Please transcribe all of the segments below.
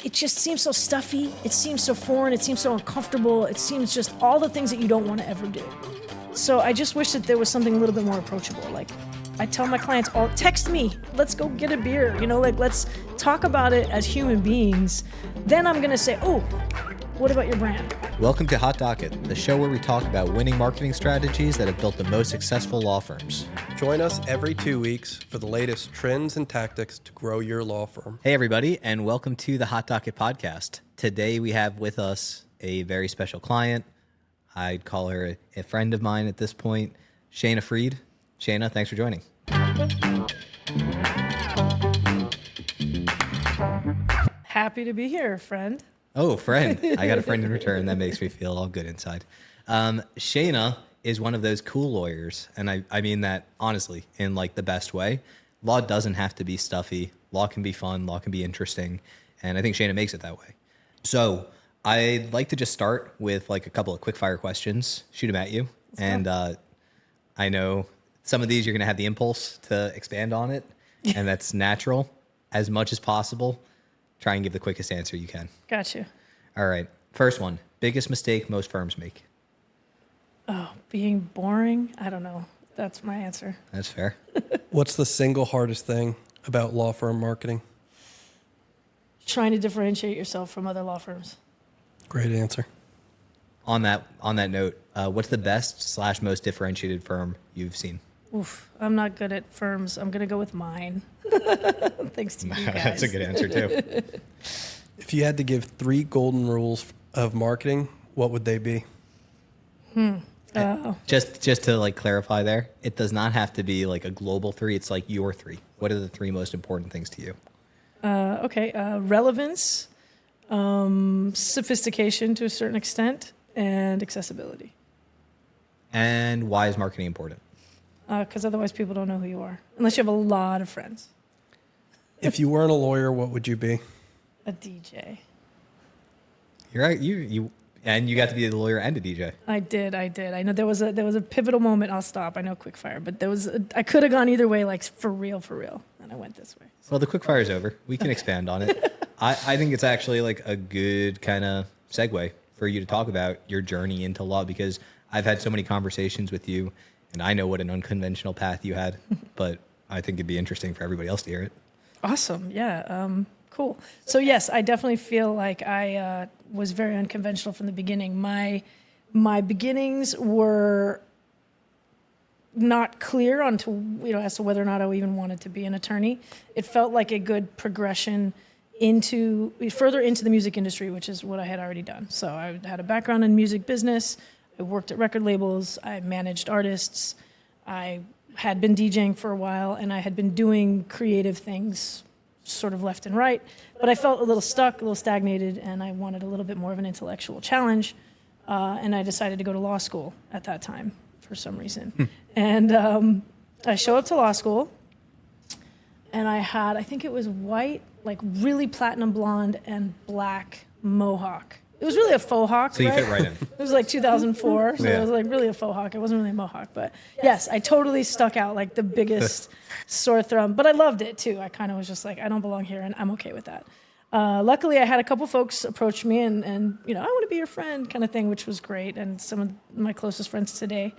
it just seems so stuffy. It seems so foreign. It seems so uncomfortable. It seems just all the things that you don't want to ever do. So I just wish that there was something a little bit more approachable. Like I tell my clients, text me. Let's go get a beer. Let's talk about it as human beings. Then I'm going to say, oh, what about your brand? Welcome to Hot Docket, the show where we talk about winning marketing strategies that have built the most successful law firms. Join us every 2 weeks for the latest trends and tactics to grow your law firm. Hey, everybody, and welcome to the Hot Docket podcast. Today, we have with us a very special client. I'd call her a friend of mine at this point, Shana Fried. Shana, thanks for joining. Happy to be here, friend. Oh, friend. I got a friend in return. That makes me feel all good inside. Shana is one of those cool lawyers, and I mean that honestly in like the best way. Law doesn't have to be stuffy. Law can be fun. Law can be interesting, and I think Shana makes it that way. So I'd like to just start with like a couple of quickfire questions, shoot them at you, and I know some of these you're going to have the impulse to expand on it, and that's natural. As much as possible, try and give the quickest answer you can. Gotcha. All right. First one. Biggest mistake most firms make. Oh, being boring? I don't know. That's my answer. That's fair. What's the single hardest thing about law firm marketing? Trying to differentiate yourself from other law firms. Great answer. On that note, what's the best / most differentiated firm you've seen? Oof, I'm not good at firms. I'm going to go with mine. Thanks to you guys. That's a good answer, too. If you had to give 3 golden rules of marketing, what would they be? Just to like clarify there, it does not have to be like a global 3. It's like your 3. What are the 3 most important things to you? Relevance, sophistication to a certain extent, and accessibility. And why is marketing important? Because otherwise people don't know who you are, unless you have a lot of friends. If you weren't a lawyer, what would you be? A DJ. You're right. You got to be a lawyer and a DJ. I did. I know there was a pivotal moment. I'll stop. I know quickfire, but I could have gone either way, like for real, and I went this way. So. Well, the quickfire's over. We can expand on it. I think it's actually like a good kind of segue for you to talk about your journey into law, because I've had so many conversations with you, and I know what an unconventional path you had, but I think it'd be interesting for everybody else to hear it. Awesome. Yeah. Cool. So yes, I definitely feel like I was very unconventional from the beginning. My beginnings were not clear as to whether or not I even wanted to be an attorney. It felt like a good progression further into the music industry, which is what I had already done. So I had a background in music business. I worked at record labels. I managed artists. I had been DJing for a while, and I had been doing creative things sort of left and right. But I felt a little stuck, a little stagnated, and I wanted a little bit more of an intellectual challenge. And I decided to go to law school at that time for some reason. And I show up to law school, and I think it was white, like really platinum blonde and black mohawk. It was really a faux hawk, so you right? fit right in. It was like 2004, so Yeah. It was like really a faux hawk. It wasn't really a mohawk, but yes, I totally stuck out like the biggest sore thumb. But I loved it too. I kind of was just like, I don't belong here, and I'm okay with that. Luckily, I had a couple folks approach me and I want to be your friend kind of thing, which was great, and some of my closest friends today.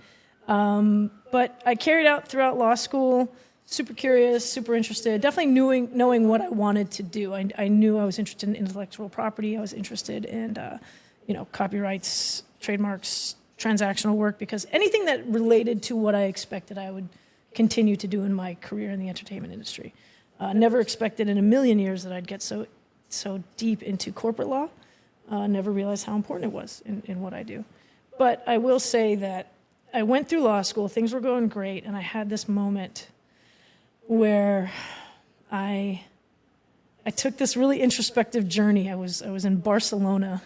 But I carried out throughout law school. Super curious, super interested, definitely knowing what I wanted to do. I knew I was interested in intellectual property. I was interested in, copyrights, trademarks, transactional work, because anything that related to what I expected I would continue to do in my career in the entertainment industry. Never expected in a million years that I'd get so deep into corporate law. Never realized how important it was in what I do. But I will say that I went through law school, things were going great, and I had this moment where I took this really introspective journey. I was in Barcelona,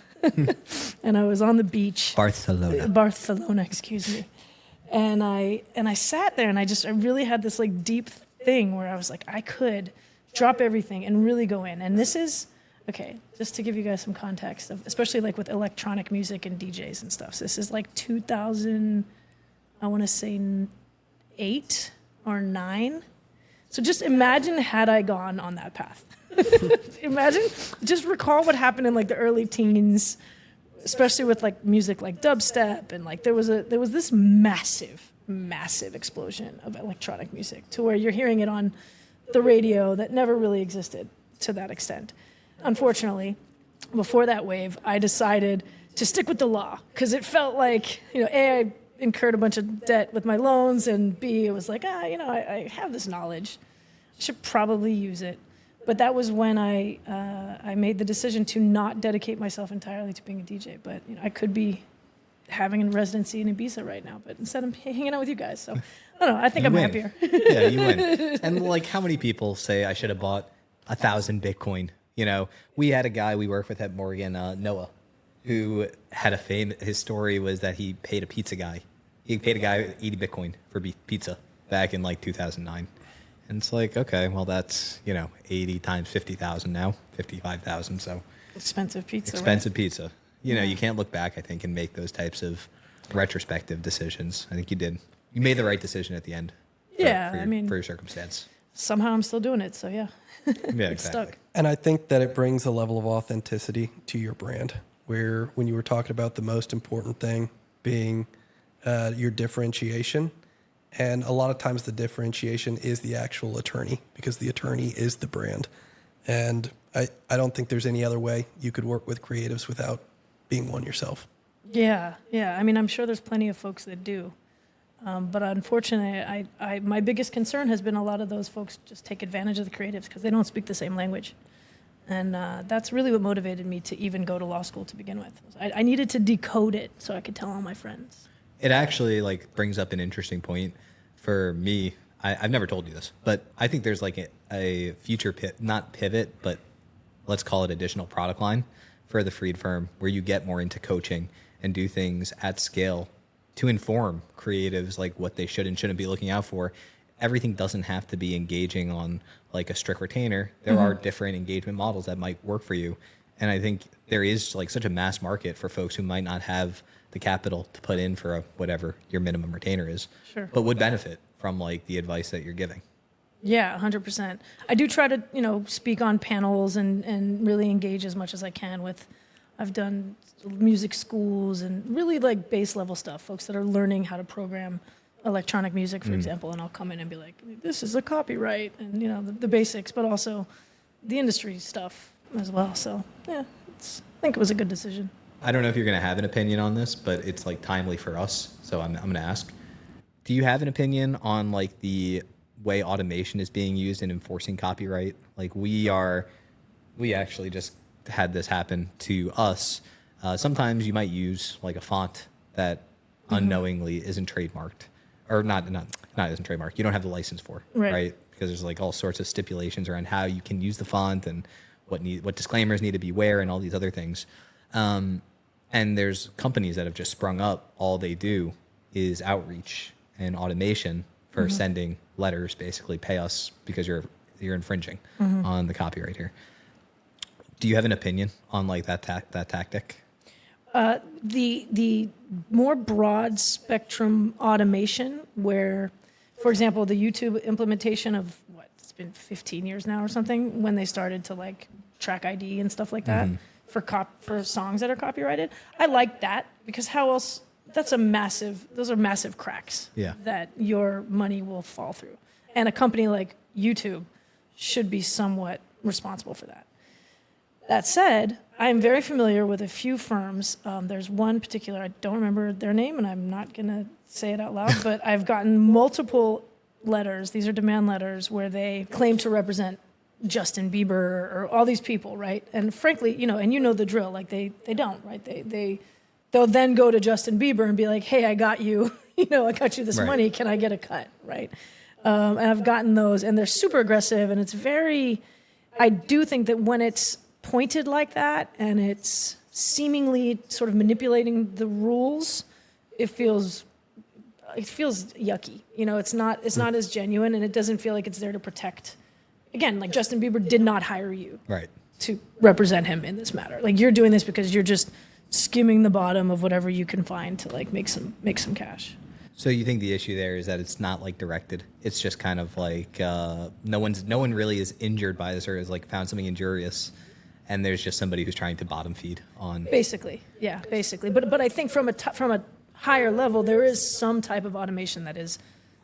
and I was on the beach. Barcelona, excuse me. And I sat there, and I really had this like deep thing where I was like, I could drop everything and really go in. And this is okay. Just to give you guys some context, especially like with electronic music and DJs and stuff. So this is like 2000, I want to say 8 or 9. So just imagine had I gone on that path. Imagine, just recall what happened in like the early teens, especially with like music like dubstep, and like there was this massive explosion of electronic music to where you're hearing it on the radio that never really existed to that extent. Unfortunately, before that wave, I decided to stick with the law because it felt like, A, I incurred a bunch of debt with my loans, and B, it was like, I have this knowledge. I should probably use it. But that was when I made the decision to not dedicate myself entirely to being a DJ. But I could be having a residency in Ibiza right now, but instead I'm hanging out with you guys. So I don't know. I think I'm happier. Yeah, you win. And like, how many people say I should have bought 1,000 Bitcoin? We had a guy we work with at Morgan, Noah, who had his story was that he paid a pizza guy. He paid a guy 80 Bitcoin for pizza back in like 2009. And it's like, okay, well, that's, 80 times 50,000 now, 55,000. So Expensive pizza. expensive pizza. You can't look back, I think, and make those types of retrospective decisions. I think you did. You made the right decision at the end. For your circumstance. Somehow I'm still doing it. So yeah. Yeah, It's exactly. stuck. And I think that it brings a level of authenticity to your brand, where when you were talking about the most important thing being your differentiation, and a lot of times the differentiation is the actual attorney, because the attorney is the brand. And I don't think there's any other way you could work with creatives without being one yourself. Yeah. I mean, I'm sure there's plenty of folks that do. But unfortunately, my biggest concern has been a lot of those folks just take advantage of the creatives because they don't speak the same language. And that's really what motivated me to even go to law school to begin with. I needed to decode it so I could tell all my friends. It actually brings up an interesting point for me. I've never told you this, but I think there's a future not pivot, but let's call it additional product line for the Fried firm, where you get more into coaching and do things at scale to inform creatives like what they should and shouldn't be looking out for. Everything doesn't have to be engaging on like a strict retainer. There are different engagement models that might work for you. And I think there is such a mass market for folks who might not have the capital to put in for whatever your minimum retainer is, Sure. but would benefit from the advice that you're giving. Yeah, 100%. I do try to, speak on panels and really engage as much as I can with, I've done music schools and really base level stuff, folks that are learning how to program electronic music, for example, and I'll come in and be like, this is a copyright and, the basics, but also the industry stuff as well. So yeah, I think it was a good decision. I don't know if you're going to have an opinion on this, but it's timely for us. So I'm going to ask, do you have an opinion on the way automation is being used in enforcing copyright? We actually just had this happen to us. Sometimes you might use a font that unknowingly isn't trademarked, or not isn't trademarked. You don't have the license for, right? Because there's all sorts of stipulations around how you can use the font and what disclaimers need to be where and all these other things. And there's companies that have just sprung up. All they do is outreach and automation for sending letters, basically pay us because you're infringing on the copyright here. Do you have an opinion on that tactic? The more broad spectrum automation where, for example, the YouTube implementation of it's been 15 years now or something, when they started to track ID and stuff like that for songs that are copyrighted. I like that because how else? Those are massive cracks that your money will fall through. And a company like YouTube should be somewhat responsible for that. That said, I'm very familiar with a few firms. There's one particular, I don't remember their name, and I'm not going to say it out loud, but I've gotten multiple letters. These are demand letters where they claim to represent Justin Bieber or all these people, right? And frankly, and the drill, they don't, right? They'll then go to Justin Bieber and be like, hey, I got you, I got you this money. Can I get a cut, right? And I've gotten those, and they're super aggressive, and I do think that when it's pointed like that and it's seemingly sort of manipulating the rules, it feels yucky. It's not as genuine, and it doesn't feel like it's there to protect. Again, Justin Bieber did not hire you to represent him in this matter. You're doing this because you're just skimming the bottom of whatever you can find to make some cash. So you think the issue there is that it's not like directed? It's just kind of like no one really is injured by this or has like found something injurious, and there's just somebody who's trying to bottom feed on. Basically, yeah, basically. But I think from a higher level, there is some type of automation that is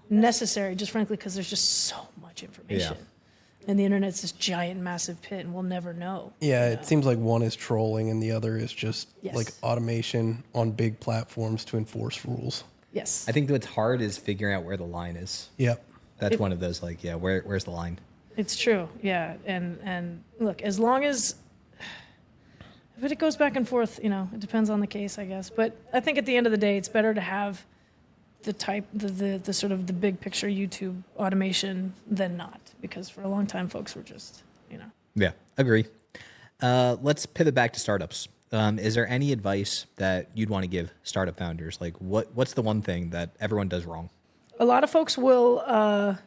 necessary, just frankly because there's just so much information. Yeah. And the internet's this giant, massive pit, and we'll never know. Yeah, it seems like one is trolling and the other is just Yes. like automation on big platforms to enforce rules. Yes. I think what's hard is figuring out where the line is. Yep. That's one of those like, yeah, where's the line? It's true, yeah. And look, as long as, but it goes back and forth, it depends on the case, I guess. But I think at the end of the day, it's better to have the sort of the big picture YouTube automation than not, because for a long time, folks were just, Yeah, agree. Let's pivot back to startups. Is there any advice that you'd want to give startup founders? Like, what's the one thing that everyone does wrong? A lot of folks will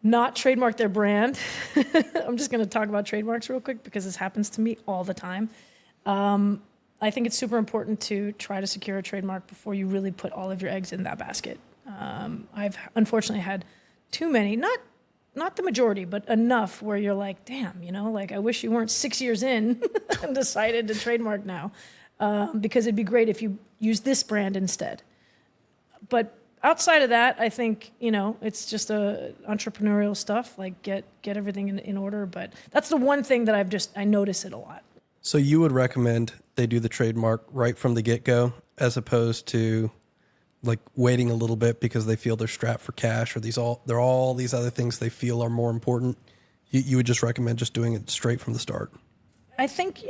not trademark their brand. I'm just going to talk about trademarks real quick because this happens to me all the time. I think it's super important to try to secure a trademark before you really put all of your eggs in that basket. I've unfortunately had too many, not the majority, but enough where you're like, damn, like I wish you weren't 6 years in and decided to trademark now, because it'd be great if you use this brand instead. But outside of that, I think, it's just entrepreneurial stuff, like get everything in order. But that's the one thing that I notice it a lot. So you would recommend they do the trademark right from the get-go as opposed to like waiting a little bit because they feel they're strapped for cash or there are all these other things they feel are more important. You would just recommend just doing it straight from the start. I think,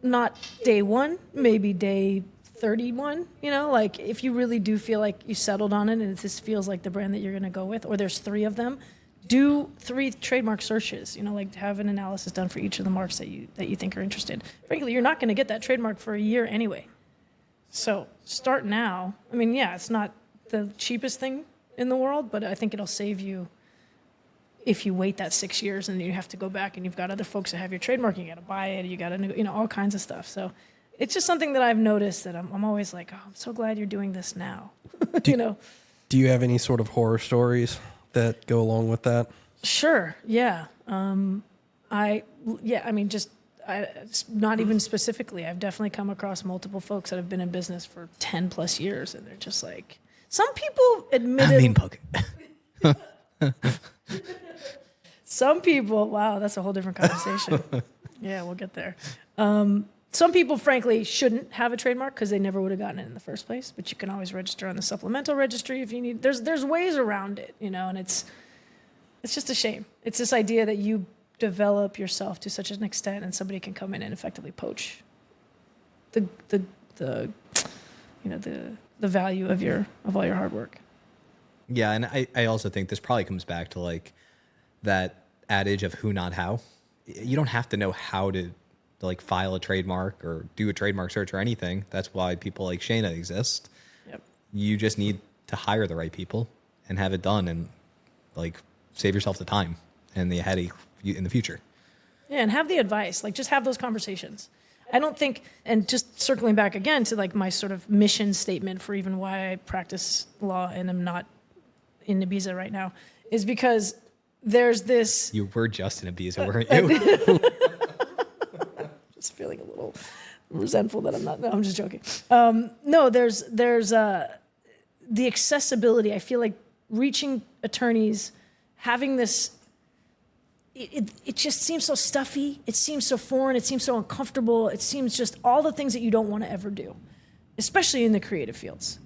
not day one, maybe day 31, like if you really do feel like you settled on it and this feels like the brand that you're going to go with, or there's 3 of them, do 3 trademark searches, like have an analysis done for each of the marks that you think are interested. Frankly, you're not going to get that trademark for a year anyway. So start now. I mean, yeah, it's not the cheapest thing in the world, but I think it'll save you if you wait that 6 years and you have to go back and you've got other folks that have your trademark, you got to buy it, you got to, all kinds of stuff. So it's just something that I've noticed that I'm always like, oh, I'm so glad you're doing this now. Do you have any sort of horror stories that go along with that? Sure. Yeah. Not even specifically. I've definitely come across multiple folks that have been in business for 10 plus years, and they're just like, some people admit it. Poke. Some people, wow, that's a whole different conversation. Yeah, we'll get there. Some people, frankly, shouldn't have a trademark because they never would have gotten it in the first place. But you can always register on the supplemental registry if you need. There's ways around it, and it's just a shame. It's this idea that you develop yourself to such an extent, and somebody can come in and effectively poach the value of all your hard work. Yeah, and I also think this probably comes back to like that adage of who, not how. You don't have to know how to like file a trademark or do a trademark search or anything. That's why people like Shana exist. Yep. You just need to hire the right people and have it done and like save yourself the time and the headache in the future. Yeah, and have the advice. Like, just have those conversations. I don't think, and just circling back again to like my sort of mission statement for even why I practice law and am not in Ibiza right now, is because there's this. You were just in Ibiza, weren't you? Just feeling a little resentful that I'm not. No, I'm just joking. No, there's the accessibility. I feel like reaching attorneys, having this. It just seems so stuffy. It seems so foreign. It seems so uncomfortable. It seems just all the things that you don't want to ever do, especially in the creative fields.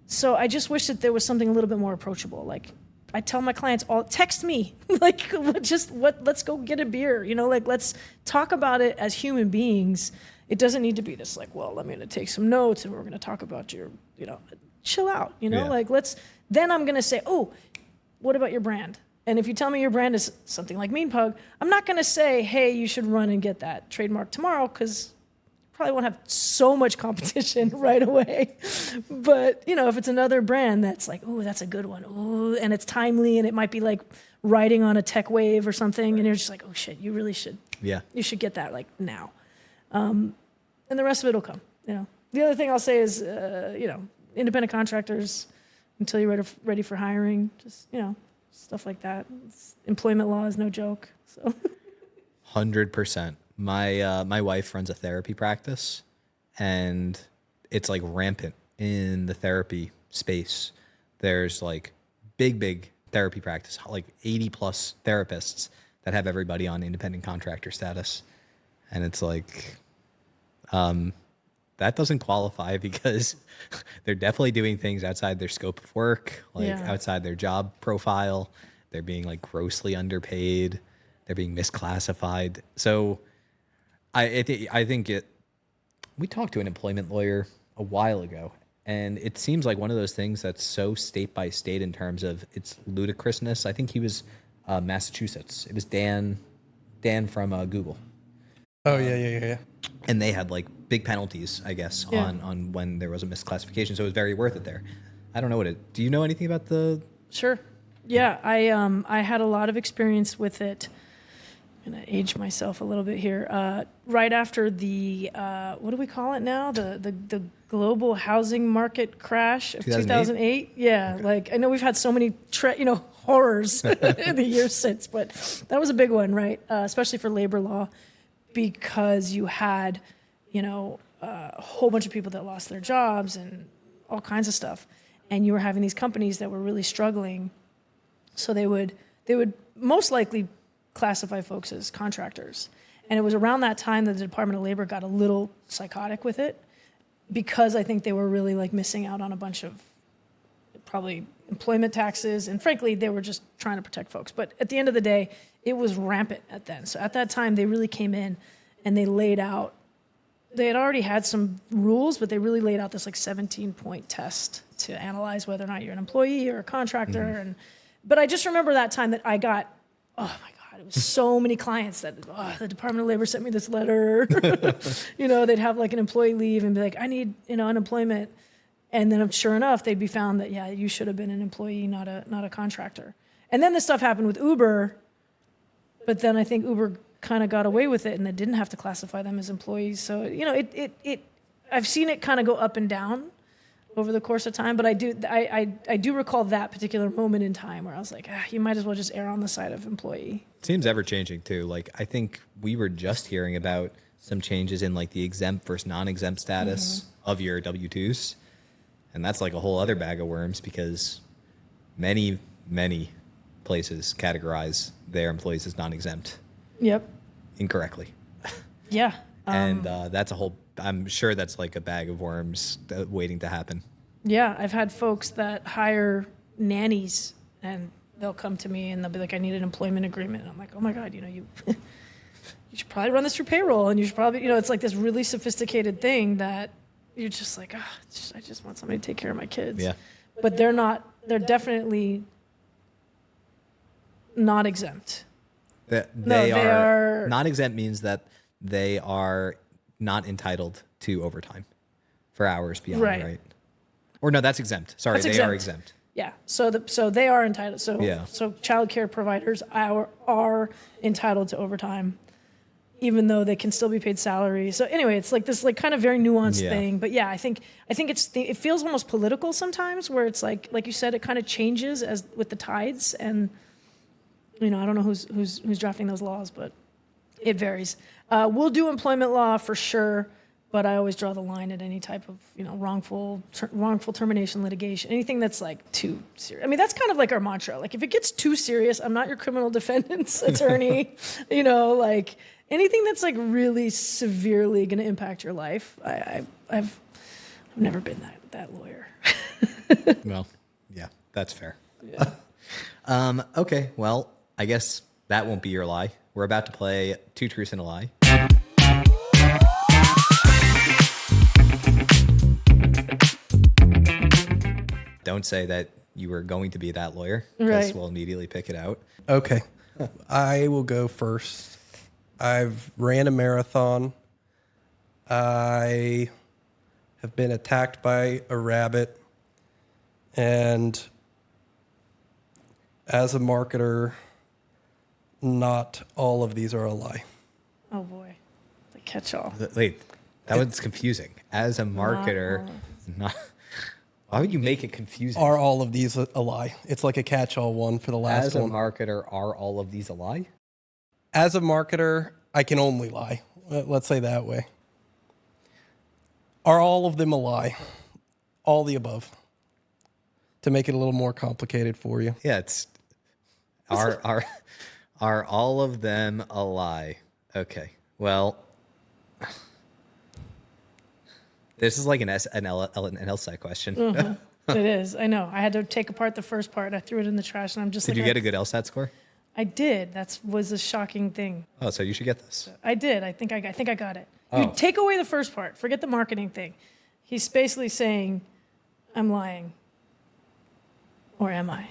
So I just wish that there was something a little bit more approachable. Like I tell my clients, text me, let's go get a beer. Let's talk about it as human beings. It doesn't need to be this like, well, I'm going to take some notes and we're going to talk about your, chill out, Yeah. Then I'm going to say, oh, what about your brand? And if you tell me your brand is something like Mean Pug, I'm not going to say, hey, you should run and get that trademark tomorrow because you probably won't have so much competition right away. But, if it's another brand that's like, oh, that's a good one. Oh, and it's timely and it might be like riding on a tech wave or something. And you're just like, oh, shit, you really should. Yeah. You should get that like now. And the rest of it will come. The other thing I'll say is, independent contractors, until you're ready for hiring. Just, stuff like that. Employment law is no joke. So 100%. My wife runs a therapy practice, and it's like rampant in the therapy space. There's like big therapy practice, like 80 plus therapists that have everybody on independent contractor status. And it's like, that doesn't qualify because they're definitely doing things outside their scope of work, like outside their job profile. They're being like grossly underpaid. They're being misclassified. So I think we talked to an employment lawyer a while ago, and it seems like one of those things that's so state by state in terms of its ludicrousness. I think he was Massachusetts. It was Dan from Google. Oh, yeah. And they had like big penalties, I guess, on when there was a misclassification. So it was very worth it there. I don't know do you know anything about the? Sure. Yeah. I had a lot of experience with it. I'm going to age myself a little bit here. Right after the, what do we call it now? The global housing market crash of 2008. Yeah. Okay. Like, I know we've had so many, horrors in the years since, but that was a big one, right? Especially for labor law, because you had, a whole bunch of people that lost their jobs and all kinds of stuff. And you were having these companies that were really struggling. So they would most likely classify folks as contractors. And it was around that time that the Department of Labor got a little psychotic with it, because I think they were really like missing out on a bunch of probably employment taxes. And frankly, they were just trying to protect folks. But at the end of the day, it was rampant at then. So at that time, they really came in and they laid out, they had already had some rules, but they really laid out this like 17-point test to analyze whether or not you're an employee or a contractor. Mm-hmm. But I just remember that time that I got, oh my God, it was so many clients that, the Department of Labor sent me this letter. They'd have like an employee leave and be like, I need, unemployment. And then sure enough, they'd be found that, you should have been an employee, not a contractor. And then this stuff happened with Uber, but then I think Uber kind of got away with it and they didn't have to classify them as employees. So, I've seen it kind of go up and down over the course of time, but I do recall that particular moment in time where I was like, you might as well just err on the side of employee. It seems ever changing too. Like, I think we were just hearing about some changes in like the exempt versus non-exempt status of your W-2s. And that's like a whole other bag of worms, because many places categorize their employees as non-exempt. Yep. Incorrectly. Yeah. And that's I'm sure that's like a bag of worms waiting to happen. Yeah. I've had folks that hire nannies and they'll come to me and they'll be like, I need an employment agreement. And I'm like, oh my God, you should probably run this through payroll, and you should probably, it's like this really sophisticated thing that you're just like, I just want somebody to take care of my kids. Yeah. But they're definitely not exempt. They are not exempt means that they are not entitled to overtime for hours beyond, right? Or no, that's exempt. Sorry, they are exempt. Yeah. So they are entitled. So child care providers are entitled to overtime, even though they can still be paid salary. So anyway, it's like this like kind of very nuanced thing. But yeah, I think it feels almost political sometimes, where it's like you said, it kind of changes as with the tides. And I don't know who's drafting those laws, but it varies. We'll do employment law for sure, but I always draw the line at any type of wrongful termination litigation, anything that's like too serious. I mean, that's kind of like our mantra. Like, if it gets too serious, I'm not your criminal defendant's attorney. Like anything that's like really severely going to impact your life. I've never been that lawyer. Well, yeah, that's fair. Yeah. Okay, well, I guess that won't be your lie. We're about to play Two Truths and a Lie. Don't say that you were going to be that lawyer, because we'll immediately pick it out. Okay. I will go first. I've ran a marathon. I have been attacked by a rabbit. And as a marketer, not all of these are a lie. Oh boy, the catch-all. Wait, that was confusing. As a marketer, not Why would you make it confusing? Are all of these a lie? It's like a catch-all one for the last As a one. marketer, are all of these a lie? As a marketer, I can only lie. Let's say that way. Are all of them a lie? All the above. To make it a little more complicated for you. Yeah, it's are all of them a lie? Okay. Well, this is like an LSAT question. It is. I know. I had to take apart the first part. I threw it in the trash, and I'm just Did like, you get a good LSAT score? I did. That was a shocking thing. Oh, so you should get this. I did. I think I got it. Oh. You take away the first part. Forget the marketing thing. He's basically saying, I'm lying. Or am I?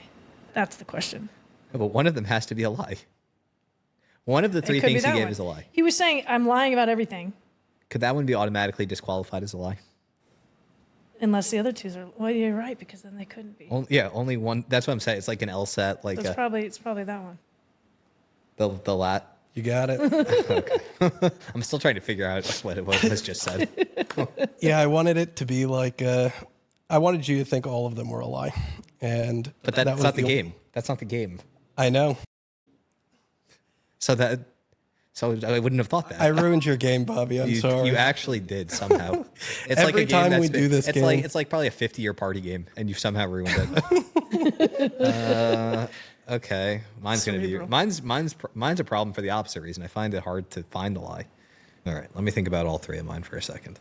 That's the question. No, but one of them has to be a lie. One of the three It could be things he that gave one. is a lie. He was saying, I'm lying about everything, Could that one be automatically disqualified as a lie? unless the other twos are. Well, you're right, because then they couldn't be. Only one. That's what I'm saying. It's like an LSAT, like So it's probably that one. the lat. You got it. I'm still trying to figure out what it was just said. Yeah, I wanted it to be like, I wanted you to think all of them were a lie. But that that's was not the game. That's not the game. I know. So I wouldn't have thought that. I ruined your game, Bobby. I'm sorry. You actually did somehow. It's Every like a game time that's we do this it's game- like it's like probably a 50-year party game, and you somehow ruined it. Okay, mine's gonna be Cerebral. mine's a problem for the opposite reason. I find it hard to find the lie. All right, let me think about all three of mine for a second.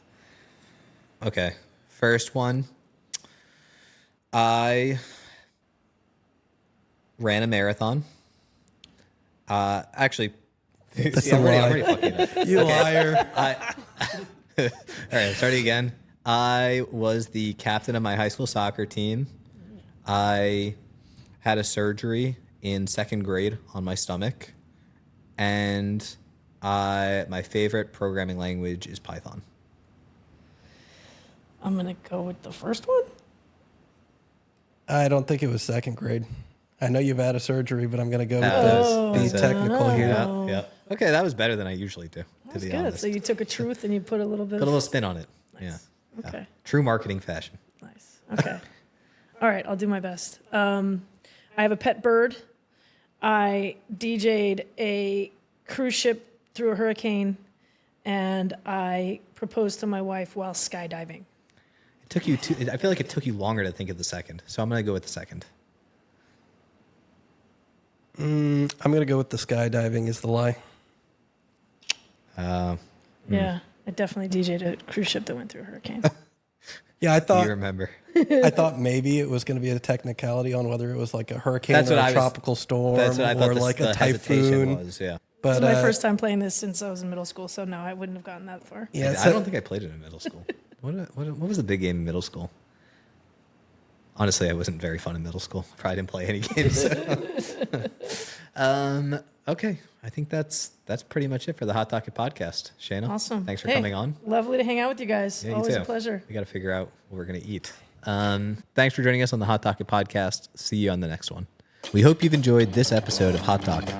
Okay, first one. I ran a marathon. Actually, That's see, a I'm lie. already fucking it up. You liar. All right, starting again. I was the captain of my high school soccer team. I had a surgery in second grade on my stomach, and my favorite programming language is Python. I'm going to go with the first one. I don't think it was second grade. I know you've had a surgery, but I'm going to go Oh, with the technical here. Yeah, yeah. Okay, that was better than I usually do, to That's be good. honest. So you took a truth and you put a little bit Put a little spin on it. Yeah. Okay. Yeah. True marketing fashion. Nice. Okay. All right, I'll do my best. I have a pet bird. I DJ'd a cruise ship through a hurricane, and I proposed to my wife while skydiving. It took you I feel like it took you longer to think of the second, so I'm going to go with the second. I'm going to go with the skydiving is the lie. Yeah, I definitely DJ'd a cruise ship that went through a hurricane. Yeah, I thought You remember. I thought maybe it was going to be a technicality on whether it was like a hurricane That's or what a I was- tropical storm That's what I thought or like a the hesitation typhoon. was, yeah. But This is my first time playing this since I was in middle school, so no, I wouldn't have gotten that far. yeah, I don't think I played it in middle school. What was the big game in middle school? Honestly, I wasn't very fun in middle school. Probably didn't play any games. Okay, I think that's pretty much it for the Hot Docket podcast. Shana, Awesome. Thanks for Hey, coming on. Lovely to hang out with you guys. Yeah, you Always too. a pleasure. We got to figure out what we're going to eat. Thanks for joining us on the Hot Docket podcast. See you on the next one. We hope you've enjoyed this episode of Hot Docket.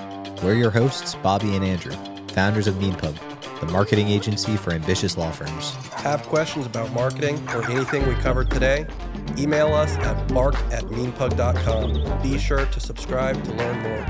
We're your hosts, Bobby and Andrew, founders of MeanPub, the marketing agency for ambitious law firms. have questions about marketing or anything we covered today, email us at mark@meanpug.com. Be sure to subscribe to learn more.